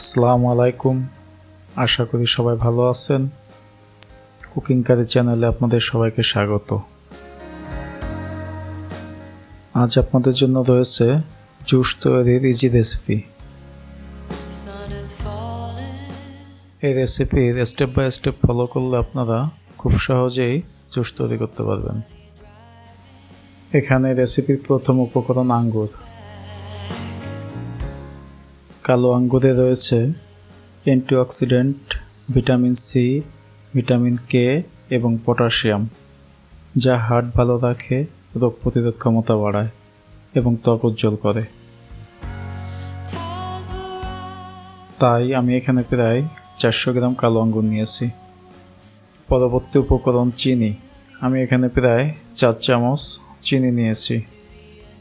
আসসালামু আলাইকুম। আশা করি সবাই ভালো আছেন। কুকিং কারি চ্যানেলে আপনাদের সবাইকে স্বাগত। আজ আপনাদের জন্য রয়েছে জুস তৈরির ইজি রেসিপি। এই রেসিপির স্টেপ বাই স্টেপ ফলো করলে আপনারা খুব সহজেই জুস তৈরি করতে পারবেন। এখানে রেসিপির প্রথম উপকরণ আঙ্গুর। কালো আঙ্গুরে রয়েছে antioxidant, vitamin C, vitamin K এবং পটাশিয়াম, যা হার্ট ভালো রাখে, রোগ প্রতিরোধ ক্ষমতা বাড়ায় এবং ত্বক উজ্জ্বল করে। তাই আমি এখানে প্রায় 400 গ্রাম কালো আঙ্গুর নিয়েছি। পরবর্তী উপকরণ চিনি। আমি এখানে প্রায় 4 চামচ চিনি নিয়েছি।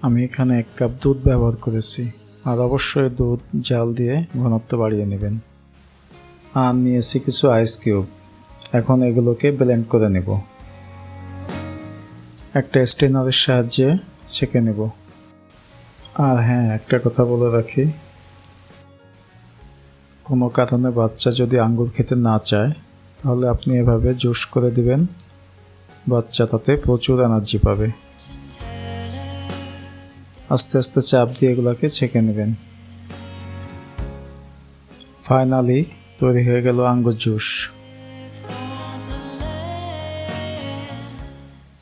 আমি এখানে 1 কাপ দুধ ব্যবহার করেছি, আর অবশ্যই দুধ জাল দিয়ে ঘনত্ব বাড়িয়ে নেবেন। আর নিয়েছি কিছু আইস কিউব। এখন এগুলোকে ব্লেন্ড করে নেব। একটা স্ট্রেনারের সাহায্যে ছেঁকে নেব। আর হ্যাঁ, একটা কথা বলে রাখি, কোনো কারণে বাচ্চা যদি আঙ্গুর খেতে না চায়, তাহলে আপনি এভাবে জুস করে দিবেন। বাচ্চা তাতে প্রচুর এনার্জি পাবে। আস্তে আস্তে চাপ দিয়ে এগুলোকে ছেঁকে নেবেন। ফাইনালি তৈরি হয়ে গেল আঙ্গুর জুস।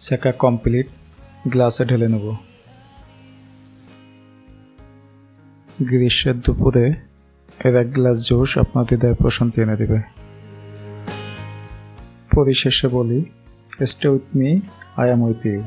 ছেঁকা কমপ্লিট, গ্লাসে ঢেলে নেব। গ্রীষ্মের দুপুরে এর 1 গ্লাস জুস আপনার হৃদয়ে প্রশান্তি এনে দেবে। পরিশেষে বলি, stay with me, I am with you.